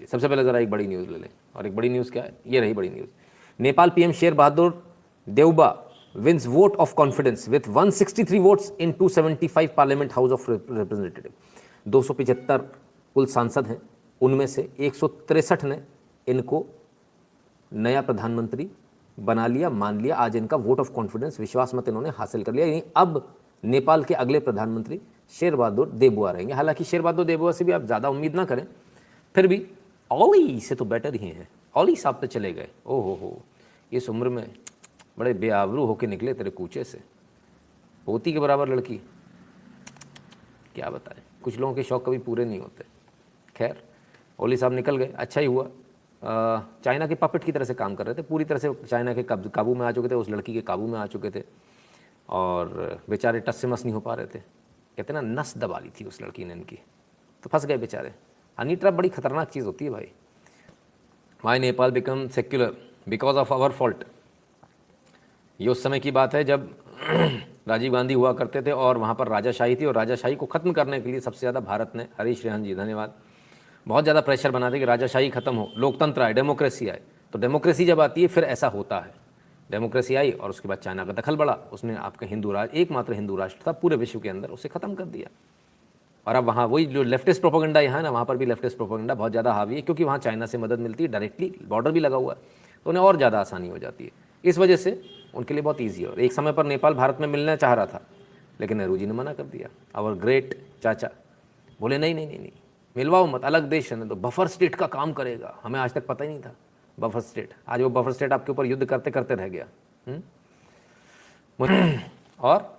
जी। सबसे पहले ज़रा एक बड़ी न्यूज़ ले लें, और एक बड़ी न्यूज़ क्या है, ये रही बड़ी news. Nepal PM Sher Bahadur Deuba wins vote of confidence with 163 votes in 275 parliament house of representative. 275 कुल सांसद हैं, उनमें से 163 ने इनको नया प्रधानमंत्री बना लिया, मान लिया। आज इनका वोट ऑफ कॉन्फिडेंस, विश्वास मत इन्होंने हासिल कर लिया। यानी अब नेपाल के अगले प्रधानमंत्री शेर बहादुर देबुआ रहेंगे। हालांकि शेर बहादुर देबुआ से भी आप ज़्यादा उम्मीद ना करें, फिर भी ओली से तो बेटर ही हैं। ओली साहब तो चले गए, ओहो हो, इस उम्र में बड़े बेआबरू होके निकले तेरे कूचे से। पोती के बराबर लड़की, क्या बताएं, कुछ लोगों के शौक कभी पूरे नहीं होते। खैर, ओली साहब निकल गए, अच्छा ही हुआ। चाइना के पपेट की तरह से काम कर रहे थे, पूरी तरह से चाइना के काबू में आ चुके थे, उस लड़की के काबू में आ चुके थे, और बेचारे टस से मस नहीं हो पा रहे थे। कहते ना, नस दबा ली थी उस लड़की ने इनकी, तो फंस गए बेचारे। हनी ट्रैप बड़ी खतरनाक चीज़ होती है भाई। Why Nepal become secular because of our fault. ये उस समय की बात है जब राजीव गांधी हुआ करते थे और वहाँ पर राजाशाही थी, और राजाशाही को ख़त्म करने के लिए सबसे ज़्यादा भारत ने, हरीश रेहन जी धन्यवाद, बहुत ज़्यादा प्रेशर बनाते कि राजाशाही ख़त्म हो, लोकतंत्र आए, डेमोक्रेसी आए। तो डेमोक्रेसी जब आती है फिर ऐसा होता है। डेमोक्रेसी आई और उसके बाद चाइना का दखल बढ़ा, उसने आपका हिंदू राज, एकमात्र हिंदू राष्ट्र था पूरे विश्व के अंदर, उसे ख़त्म कर दिया। और अब वहाँ वही जो लेफ्टिस्ट प्रोपेगेंडा यहाँ है ना, वहाँ पर भी लेफ्टिस्ट प्रोपेगेंडा बहुत ज़्यादा हावी है, क्योंकि वहाँ चाइना से मदद मिलती है डायरेक्टली, बॉर्डर भी लगा हुआ है, तो उन्हें और ज़्यादा आसानी हो जाती है। इस वजह से उनके लिए बहुत ईजी है। और एक समय पर नेपाल भारत में मिलना चाह रहा था, लेकिन नेहरू जी ने मना कर दिया। और ग्रेट चाचा बोले नहीं नहीं नहीं नहीं, मिलवाओ मत, अलग देश है, तो बफर स्टेट का काम करेगा। हमें आज तक पता ही नहीं था बफर स्टेट, आज वो बफर स्टेट आपके ऊपर युद्ध करते करते रह गया। और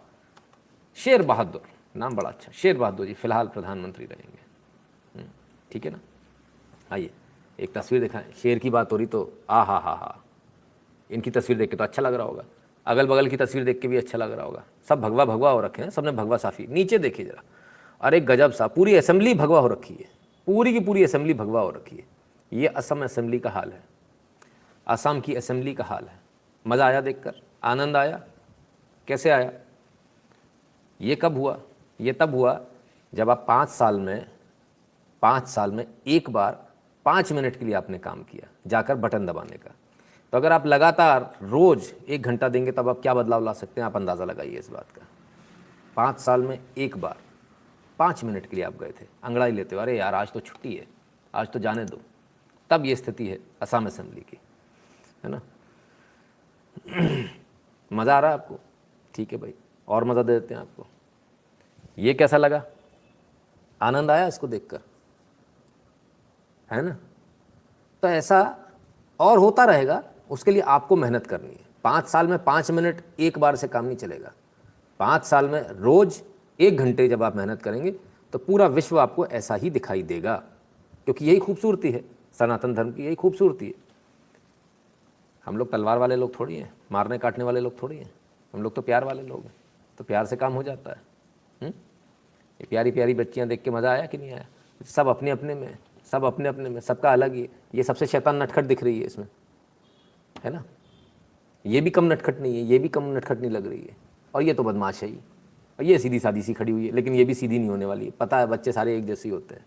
शेर बहादुर, नाम बड़ा अच्छा, शेर बहादुर जी फिलहाल प्रधानमंत्री रहेंगे। ठीक है ना। आइए एक तस्वीर दिखाएं, शेर की बात हो रही तो आ हा, इनकी तस्वीर देख के तो अच्छा लग रहा होगा, अगल बगल की तस्वीर देख के भी अच्छा लग रहा होगा। सब भगवा भगवा हो रखे हैं, सबने भगवा साफी। नीचे देखिए जरा, अरे गजब सा, पूरी असेंबली भगवा हो रखी है, पूरी की पूरी असेंबली भगवा हो रखी है। ये असम असेंबली का हाल है, असम की असेंबली का हाल है। मज़ा आया देखकर, आनंद आया। कैसे आया? ये कब हुआ? ये तब हुआ जब आप 5 साल में एक बार 5 मिनट के लिए आपने काम किया, जाकर बटन दबाने का। तो अगर आप लगातार रोज़ 1 घंटा देंगे तब आप क्या बदलाव ला सकते हैं, आप अंदाज़ा लगाइए इस बात का। 5 साल में एक बार 5 मिनट के लिए आप गए थे, अंगड़ाई लेते हो, अरे यार आज तो छुट्टी है, आज तो जाने दो। तब ये स्थिति है असम असेंबली की, है ना। मज़ा आ रहा है आपको? ठीक है भाई, और मज़ा दे देते हैं आपको। ये कैसा लगा? आनंद आया इसको देखकर, है ना। तो ऐसा और होता रहेगा, उसके लिए आपको मेहनत करनी है। 5 साल में 5 मिनट एक बार से काम नहीं चलेगा। 5 साल में रोज़ 1 घंटे जब आप मेहनत करेंगे तो पूरा विश्व आपको ऐसा ही दिखाई देगा, क्योंकि यही खूबसूरती है सनातन धर्म की, यही खूबसूरती है। हम लोग तलवार वाले लोग थोड़ी हैं, मारने काटने वाले लोग थोड़ी हैं, हम लोग तो प्यार वाले लोग हैं, तो प्यार से काम हो जाता है। ये प्यारी प्यारी बच्चियाँ देख के मज़ा आया कि नहीं आया? सब अपने अपने में, सब अपने अपने में, सबका अलग ही। ये सबसे शैतान नटखट दिख रही है इसमें, है ना। ये भी कम नटखट नहीं है, ये भी कम नटखट नहीं लग रही है, और ये तो बदमाश है ही, और ये सीधी सादी सी खड़ी हुई है, लेकिन ये भी सीधी नहीं होने वाली है। पता है बच्चे सारे एक जैसे ही होते हैं।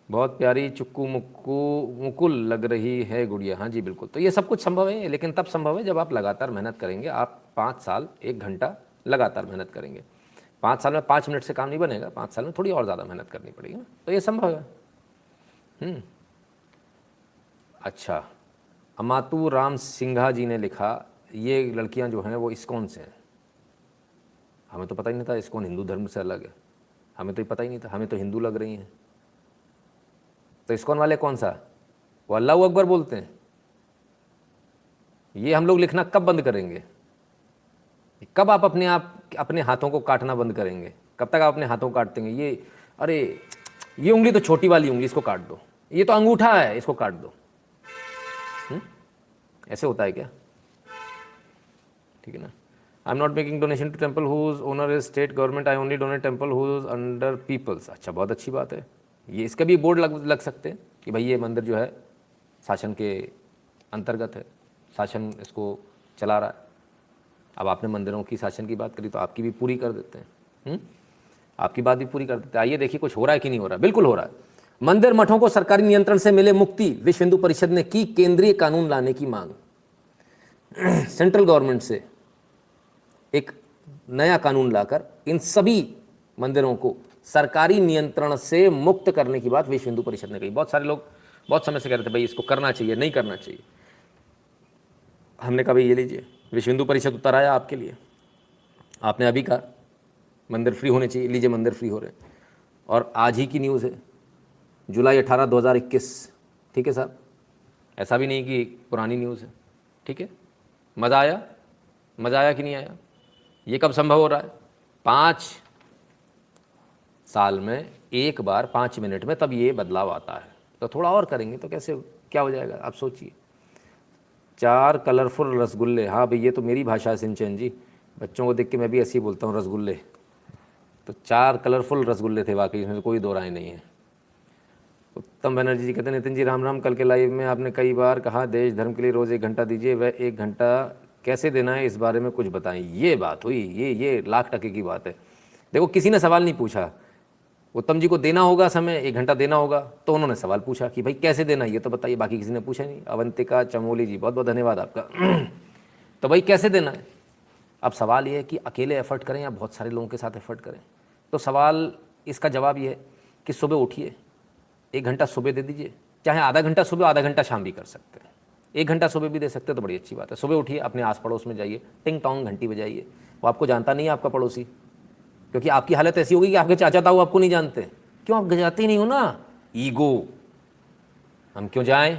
बहुत प्यारी चुक्कू मुक्कू मुकुल लग रही है गुड़िया। हाँ जी बिल्कुल। तो ये सब कुछ संभव है, लेकिन तब संभव है जब आप लगातार मेहनत करेंगे। आप 5 साल 1 घंटा लगातार मेहनत करेंगे। 5 साल में 5 मिनट से काम नहीं बनेगा, 5 साल में थोड़ी और ज़्यादा मेहनत करनी पड़ेगी ना, तो ये संभव है। अच्छा, अमातू राम सिंघा जी ने लिखा, ये लड़कियां जो हैं वो इस्कॉन से हैं। हमें तो पता ही नहीं था इस्कॉन हिंदू धर्म से अलग है, हमें तो पता ही नहीं था, हमें तो हिंदू लग रही हैं। तो इस्कॉन वाले कौन सा? वो अल्लाह अकबर बोलते हैं। ये हम लोग लिखना कब बंद करेंगे? कब आप अपने हाथों को काटना बंद करेंगे? कब तक आप अपने हाथों को काटते हैं? ये अरे ये उंगली तो छोटी वाली उंगली, इसको काट दो। ये तो अंगूठा है, इसको काट दो। ऐसे होता है क्या? ठीक है ना। I am not making donation to temple whose owner is state government, I only donate temple whose under people's. अच्छा, बहुत अच्छी बात है। ये इसका भी बोर्ड लग सकते हैं कि भाई ये मंदिर जो है शासन के अंतर्गत है, शासन इसको चला रहा है। अब आपने मंदिरों की शासन की बात करी तो आपकी भी पूरी कर देते हैं। आपकी बात भी पूरी कर देते। आइए देखिए कुछ हो रहा है कि नहीं हो रहा है। बिल्कुल हो रहा है। मंदिर मठों को सरकारी नियंत्रण से मिले मुक्ति, विश्व हिंदू परिषद ने की केंद्रीय कानून लाने की मांग। सेंट्रल गवर्नमेंट से एक नया कानून लाकर इन सभी मंदिरों को सरकारी नियंत्रण से मुक्त करने की बात विश्व हिंदू परिषद ने कही। बहुत सारे लोग बहुत समय से कह रहे थे भाई इसको करना चाहिए, नहीं करना चाहिए। हमने कहा भाई ये लीजिए, विश्व हिंदू परिषद उत्तर आया आपके लिए। आपने अभी कहा मंदिर फ्री होने चाहिए, लीजिए मंदिर फ्री हो रहे हैं। और आज ही की न्यूज़ है, जुलाई 18, 2021। ठीक है साहब, ऐसा भी नहीं कि पुरानी न्यूज़ है। ठीक है, मज़ा आया? मज़ा आया कि नहीं आया? ये कब संभव हो रहा है? 5 साल में एक बार 5 मिनट में तब ये बदलाव आता है। तो थोड़ा और करेंगे तो कैसे क्या हो जाएगा आप सोचिए। 4 कलरफुल रसगुल्ले, हाँ भाई ये तो मेरी भाषा है सिंचन जी, बच्चों को देख के मैं भी ऐसे ही बोलता हूँ रसगुल्ले। तो 4 कलरफुल रसगुल्ले थे वाकई, इसमें कोई दो राय नहीं है। उत्तम बनर्जी जी कहते हैं नितिन जी राम राम, कल के लाइव में आपने कई बार कहा देश धर्म के लिए रोज़ 1 घंटा दीजिए, वह 1 घंटा कैसे देना है इस बारे में कुछ बताएं। ये बात हुई, ये लाख टके की बात है। देखो किसी ने सवाल नहीं पूछा, उत्तम जी को देना होगा समय, 1 घंटा देना होगा, तो उन्होंने सवाल पूछा कि भाई कैसे देना ये तो बताइए, बाकी किसी ने पूछा नहीं। अवंतिका चमोली जी बहुत बहुत धन्यवाद आपका। तो भाई कैसे देना है? अब सवाल ये है कि अकेले एफर्ट करें या बहुत सारे लोगों के साथ एफर्ट करें। तो सवाल इसका जवाब ये है कि सुबह उठिए, 1 घंटा सुबह दे दीजिए, चाहे आधा घंटा सुबह आधा घंटा शाम भी कर सकते हैं। 1 घंटा सुबह भी दे सकते हैं तो बड़ी अच्छी बात है। सुबह उठिए, अपने आस पड़ोस में जाइए, टिंग टोंग घंटी बजाइए। वो आपको जानता नहीं है आपका पड़ोसी, क्योंकि आपकी हालत ऐसी होगी कि आपके चाचा ताऊ आपको नहीं जानते। क्यों? आप जाते ही नहीं हो ना, ईगो। हम क्यों जाएं,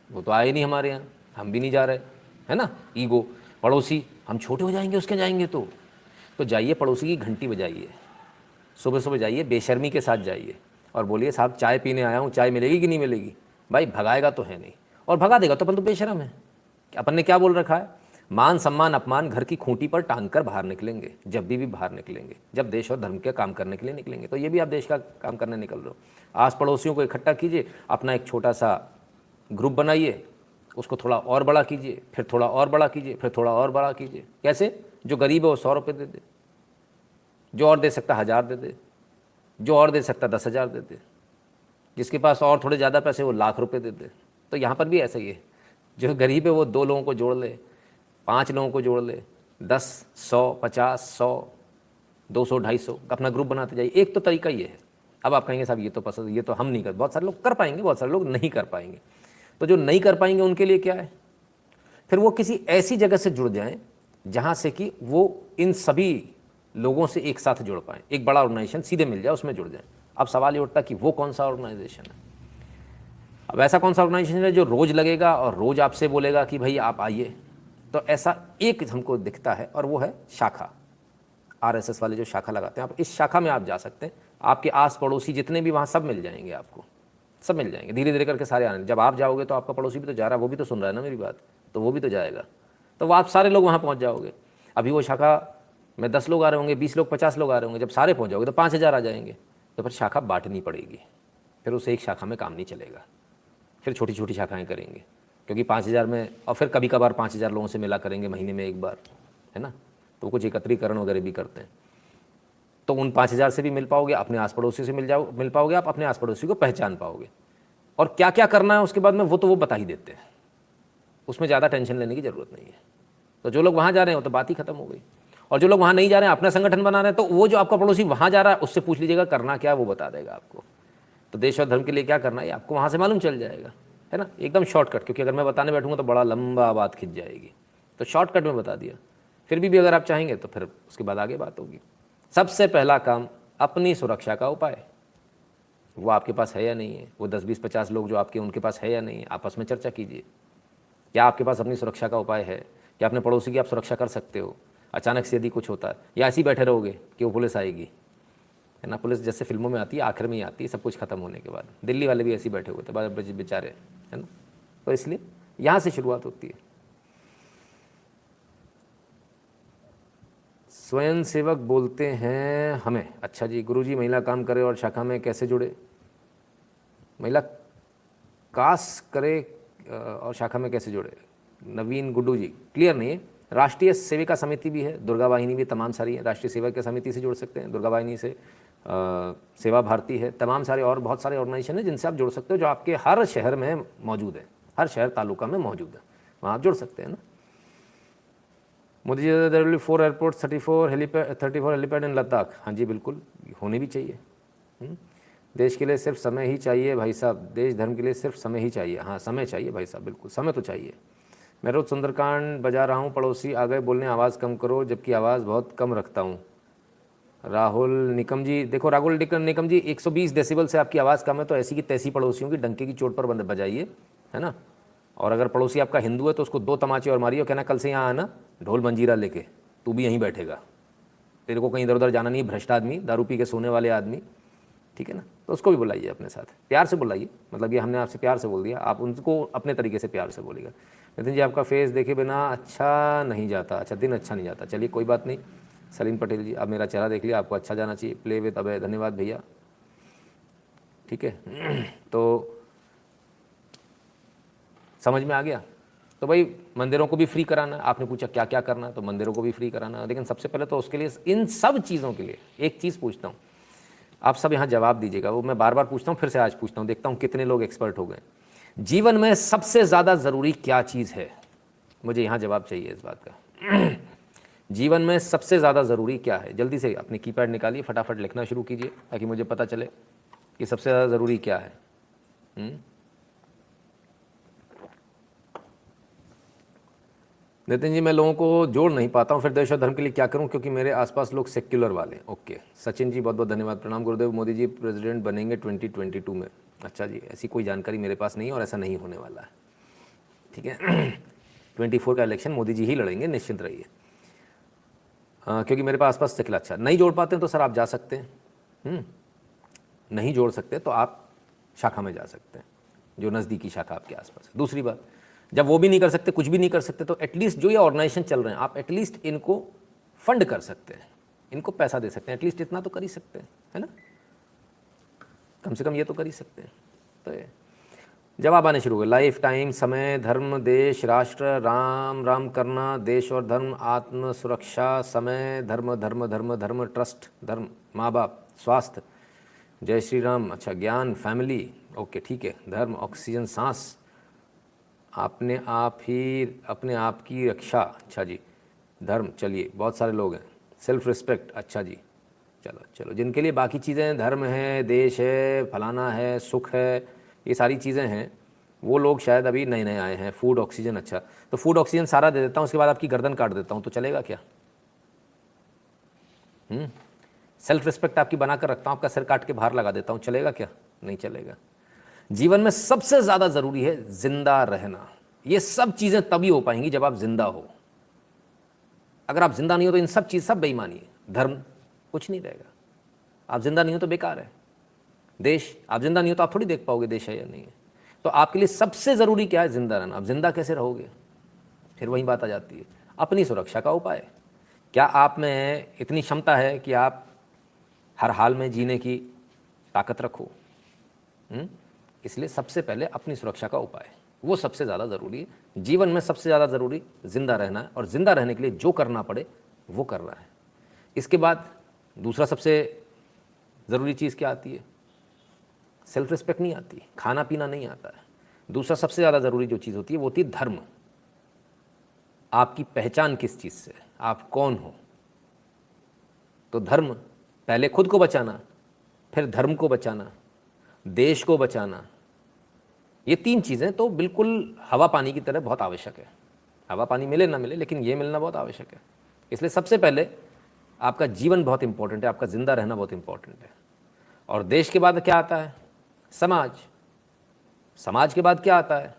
वो तो आए नहीं हमारे यहाँ, हम भी नहीं जा रहे, है ना। ईगो। पड़ोसी, हम छोटे हो जाएंगे उसके जाएंगे तो जाइए पड़ोसी की घंटी बजाइए, सुबह सुबह जाइए, बेशर्मी के साथ जाइए और बोलिए साहब चाय पीने आया हूँ, चाय मिलेगी कि नहीं मिलेगी। भाई भगाएगा तो है नहीं, और भगा देगा तो अपन तो बेशरम है। अपन ने क्या बोल रखा है? मान सम्मान अपमान घर की खूंटी पर टांग कर बाहर निकलेंगे, जब भी बाहर निकलेंगे, जब देश और धर्म के काम करने के लिए निकलेंगे। तो ये भी आप देश का काम करने निकल रहे हो। आस पड़ोसियों को इकट्ठा कीजिए, अपना एक छोटा सा ग्रुप बनाइए, उसको थोड़ा और बड़ा कीजिए, फिर थोड़ा और बड़ा कीजिए, फिर थोड़ा और बड़ा कीजिए। कैसे? जो गरीब है वो 100 रुपये दे दे, जो और दे सकता 1000 दे दे, जो और दे सकता 10,000 दे दे, जिसके पास और थोड़े ज़्यादा पैसे वो लाख रुपए दे दे। तो यहाँ पर भी ऐसा ही है, जो गरीब है वो 2 लोगों को जोड़ ले, 5 लोगों को जोड़ ले, 10, 100, 50, 100, 200, 250 अपना ग्रुप बनाते जाइए। एक तो तरीका ये है। अब आप कहेंगे साहब ये तो पसंद, ये तो हम नहीं कर, बहुत सारे लोग कर पाएंगे, बहुत सारे लोग नहीं कर पाएंगे। तो जो नहीं कर पाएंगे उनके लिए क्या है? फिर वो किसी ऐसी जगह से जुड़ जाएं जहाँ से कि वो इन सभी लोगों से एक साथ जुड़ पाएँ, एक बड़ा ऑर्गेनाइजेशन सीधे मिल जाए, उसमें जुड़ जाएं। अब सवाल ये उठता कि वो कौन सा ऑर्गेनाइजेशन है। अब ऐसा कौन सा ऑर्गेनाइजेशन है जो रोज़ लगेगा और रोज़ आपसे बोलेगा कि भाई आप आइए? तो ऐसा एक हमको दिखता है और वो है शाखा। आरएसएस वाले जो शाखा लगाते हैं, आप इस शाखा में आप जा सकते हैं। आपके आस पड़ोसी जितने भी वहाँ सब मिल जाएंगे, आपको सब मिल जाएंगे धीरे धीरे करके सारे आने। जब आप जाओगे तो आपका पड़ोसी भी तो जा रहा है, वो भी तो सुन रहा है ना मेरी बात, तो वो भी तो जाएगा, तो वो आप सारे लोग वहाँ पहुँच जाओगे। अभी वो शाखा में 10 लोग आ रहे होंगे, 20 लोग, 50 लोग आ रहे होंगे, जब सारे पहुँच जाओगे तो 5000 आ जाएंगे। तो फिर शाखा बांटनी पड़ेगी, फिर उसे एक शाखा में काम नहीं चलेगा, फिर छोटी छोटी शाखाएँ करेंगे, क्योंकि 5000 में, और फिर कभी कभार 5000 लोगों से मिला करेंगे महीने में एक बार, है ना। तो कुछ एकत्रीकरण वगैरह भी करते हैं, तो उन 5000 से भी मिल पाओगे, अपने आस पड़ोसी से मिल पाओगे, आप अपने आस पड़ोसी को पहचान पाओगे। और क्या क्या करना है उसके बाद में वो तो वो बता ही देते हैं, उसमें ज़्यादा टेंशन लेने की ज़रूरत नहीं है। तो जो लोग वहाँ जा रहे हैं वो तो बात ही खत्म हो गई। और जो लोग वहाँ नहीं जा रहे हैं, अपना संगठन बना रहे हैं, तो वो जो आपका पड़ोसी वहाँ जा रहा है उससे पूछ लीजिएगा करना क्या है, वो बता देगा आपको। तो देश और धर्म के लिए क्या करना है आपको वहाँ से मालूम चल जाएगा, है ना, एकदम शॉर्टकट। क्योंकि अगर मैं बताने बैठूंगा तो बड़ा लंबा बात खिंच जाएगी, तो शॉर्टकट में बता दिया। फिर भी अगर आप चाहेंगे तो फिर उसके बाद आगे बात होगी। सबसे पहला काम, अपनी सुरक्षा का उपाय। वो आपके पास है या नहीं है, वो 10, 20, 50 लोग जो आपके, उनके पास है या नहीं है, आपस में चर्चा कीजिए। क्या आपके पास अपनी सुरक्षा का उपाय है? क्या अपने पड़ोसी की आप सुरक्षा कर सकते हो? अचानक से यदि कुछ होता है, या ऐसे ही बैठे रहोगे कि वो पुलिस आएगी, है ना। पुलिस जैसे फिल्मों में आती है, आखिर में ही आती है सब कुछ खत्म होने के बाद। दिल्ली वाले भी ऐसे ही बैठे हुए थे बेचारे, है ना। तो इसलिए यहाँ से शुरुआत होती है। स्वयं सेवक बोलते हैं हमें, अच्छा जी। गुरुजी महिला काम करे और शाखा में कैसे जुड़े? महिला कास करे और शाखा में कैसे जुड़े? नवीन गुड्डू जी क्लियर नहीं है। राष्ट्रीय सेविका समिति भी है, दुर्गा वाहिनी भी, तमाम सारी है। राष्ट्रीय सेवक समिति से जुड़ सकते हैं, दुर्गा वाहिनी से, सेवा भारती है, तमाम सारे और बहुत सारे ऑर्गेनाइजेशन हैं जिनसे आप जुड़ सकते हो, जो आपके हर शहर में मौजूद है, हर शहर तालुका में मौजूद है, वहाँ आप जुड़ सकते हैं ना। Modi ji, there will be 4 airport, 34 helipad in Ladakh. हाँ जी बिल्कुल, होने भी चाहिए। देश के लिए सिर्फ समय ही चाहिए भाई साहब, देश धर्म के लिए सिर्फ समय ही चाहिए। हाँ समय चाहिए भाई साहब, बिल्कुल समय तो चाहिए। मैं रोज़ सुंदरकांड बजा रहा हूँ, पड़ोसी आ गए बोलने आवाज़ कम करो, जबकि आवाज़ बहुत कम रखता हूँ। राहुल निकम जी, देखो राहुल निकम जी, 120 डेसिबल से आपकी आवाज़ कम है तो ऐसी की तैसी पड़ोसियों की डंके की चोट पर बजाइए, है ना। और अगर पड़ोसी आपका हिंदू है तो उसको 2 तमाचे और मारिए, कहना कल से यहाँ आना ढोल मंजीरा लेके, तू भी यहीं बैठेगा, तेरे को कहीं इधर उधर जाना नहीं, भ्रष्ट आदमी, दारू पी के सोने वाले आदमी, ठीक है ना। तो उसको भी बुलाइए अपने साथ, प्यार से बुलाइए, मतलब ये हमने आपसे प्यार से बोल दिया, आप उनको अपने तरीके से प्यार से बोलिएगा। नितिन जी, आपका फेस देखे बिना अच्छा नहीं जाता, अच्छा दिन अच्छा नहीं जाता, चलिए कोई बात नहीं। सलीम पटेल जी, अब मेरा चेहरा देख लिया, आपको अच्छा जाना चाहिए। प्ले विद अभय, धन्यवाद भैया, ठीक है। तो समझ में आ गया। तो भाई मंदिरों को भी फ्री कराना, आपने पूछा क्या क्या करना, तो मंदिरों को भी फ्री कराना, लेकिन सबसे पहले तो उसके लिए, इन सब चीज़ों के लिए एक चीज़ पूछता हूँ, आप सब यहाँ जवाब दीजिएगा, वो मैं बार बार पूछता हूँ, फिर से आज पूछता हूँ, देखता हूँ कितने लोग एक्सपर्ट हो गए। जीवन में सबसे ज़्यादा ज़रूरी क्या चीज़ है? मुझे यहाँ जवाब चाहिए इस बात का। जीवन में सबसे ज़्यादा ज़रूरी क्या है? जल्दी से अपने कीपैड निकालिए, फटाफट लिखना शुरू कीजिए ताकि मुझे पता चले कि सबसे ज़्यादा ज़रूरी क्या है। नितिन जी, मैं लोगों को जोड़ नहीं पाता हूँ, फिर देश और धर्म के लिए क्या करूँ, क्योंकि मेरे आसपास लोग सेक्युलर वाले। ओके सचिन जी, बहुत बहुत धन्यवाद, प्रणाम गुरुदेव। मोदी जी प्रेसिडेंट बनेंगे 2022 में? अच्छा जी, ऐसी कोई जानकारी मेरे पास नहीं है और ऐसा नहीं होने वाला है, ठीक है। 24 का इलेक्शन मोदी जी ही लड़ेंगे, निश्चिंत रहिए। क्योंकि मेरे पास सेक्युलर। अच्छा, नहीं जोड़ पाते हैं तो सर आप जा सकते हैं, नहीं जोड़ सकते तो आप शाखा में जा सकते हैं, जो नज़दीकी शाखा आपके आसपास है। दूसरी बात, जब वो भी नहीं कर सकते, कुछ भी नहीं कर सकते, तो एटलीस्ट जो ये ऑर्गेनाइजेशन चल रहे हैं, आप एटलीस्ट इनको फंड कर सकते हैं, इनको पैसा दे सकते हैं, एटलीस्ट इतना तो कर ही सकते हैं, है ना, कम से कम ये तो कर ही सकते हैं। तो ये जवाब आने शुरू हो गए। लाइफ टाइम, समय, धर्म, देश, राष्ट्र, राम राम करना, देश और धर्म, आत्म सुरक्षा, समय, धर्म धर्म धर्म धर्म, ट्रस्ट, धर्म, माँ बाप, स्वास्थ्य, जय श्री राम, अच्छा, ज्ञान, फैमिली, ओके ठीक है, धर्म, ऑक्सीजन, सांस, अपने आप की रक्षा, अच्छा जी, धर्म, चलिए बहुत सारे लोग हैं, सेल्फ रिस्पेक्ट, अच्छा जी, चलो जिनके लिए बाकी चीज़ें, धर्म है, देश है, फलाना है, सुख है, ये सारी चीज़ें हैं, वो लोग शायद अभी नए नए आए हैं। फूड, ऑक्सीजन, अच्छा, तो फूड ऑक्सीजन सारा दे देता हूँ, उसके बाद आपकी गर्दन काट देता हूँ, तो चलेगा क्या? सेल्फ रिस्पेक्ट आपकी बना कर रखता हूँ, आपका सिर काट के बाहर लगा देता हूँ, चलेगा क्या? नहीं चलेगा। जीवन में सबसे ज़्यादा ज़रूरी है जिंदा रहना। ये सब चीज़ें तभी हो पाएंगी जब आप जिंदा हो। अगर आप जिंदा नहीं हो तो इन सब चीज़, सब बेईमानी है। धर्म कुछ नहीं रहेगा, आप जिंदा नहीं हो तो बेकार है। देश, आप जिंदा नहीं हो तो आप थोड़ी देख पाओगे देश है या नहीं है। तो आपके लिए सबसे ज़रूरी क्या है? जिंदा रहना। आप जिंदा कैसे रहोगे? फिर वही बात आ जाती है, अपनी सुरक्षा का उपाय। क्या आप में इतनी क्षमता है कि आप हर हाल में जीने की ताकत रखो? इसलिए सबसे पहले अपनी सुरक्षा का उपाय, वो सबसे ज़्यादा ज़रूरी है। जीवन में सबसे ज़्यादा ज़रूरी जिंदा रहना है, और जिंदा रहने के लिए जो करना पड़े वो करना है। इसके बाद दूसरा सबसे ज़रूरी चीज़ क्या आती है? सेल्फ रिस्पेक्ट नहीं आती, खाना पीना नहीं आता है। दूसरा सबसे ज़्यादा ज़रूरी जो चीज़ होती है वो होती है धर्म। आपकी पहचान किस चीज़ से, आप कौन हो? तो धर्म, पहले खुद को बचाना, फिर धर्म को बचाना, देश को बचाना, ये 3 चीज़ें तो बिल्कुल हवा पानी की तरह बहुत आवश्यक है। हवा पानी मिले ना मिले, लेकिन ये मिलना बहुत आवश्यक है। इसलिए सबसे पहले आपका जीवन बहुत इंपॉर्टेंट है, आपका जिंदा रहना बहुत इंपॉर्टेंट है। और देश के बाद क्या आता है? समाज। समाज के बाद क्या आता है?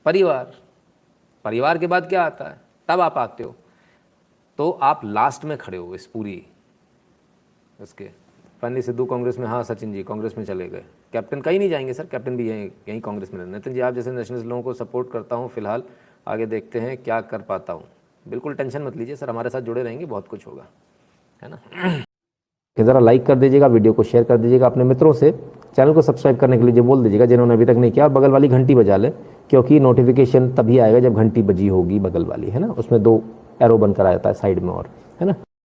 परिवार। परिवार के बाद क्या आता है? तब आप आते हो, तो आप लास्ट में खड़े हो इस पूरी उसके। फाइनली सिद्धू कांग्रेस में, हाँ सचिन जी कांग्रेस में चले गए। कैप्टन कहीं नहीं जाएंगे सर, कैप्टन भी यहीं कांग्रेस में रहना। नितिन जी, आप जैसे नेशनलिस्ट लोगों को सपोर्ट करता हूँ फिलहाल, आगे देखते हैं क्या कर पाता हूँ। बिल्कुल टेंशन मत लीजिए सर, हमारे साथ जुड़े रहेंगे, बहुत कुछ होगा, है ना। ज़रा लाइक कर दीजिएगा, वीडियो को शेयर कर दीजिएगा अपने मित्रों से। चैनल को सब्सक्राइब करने के लिए जो बोल दीजिएगा जिन्होंने अभी तक नहीं किया, और बगल वाली घंटी बजा लें, क्योंकि नोटिफिकेशन तभी आएगा जब घंटी बजी होगी बगल वाली, है ना। उसमें 2 एरो बनकर आ जाता है साइड में, और है ना।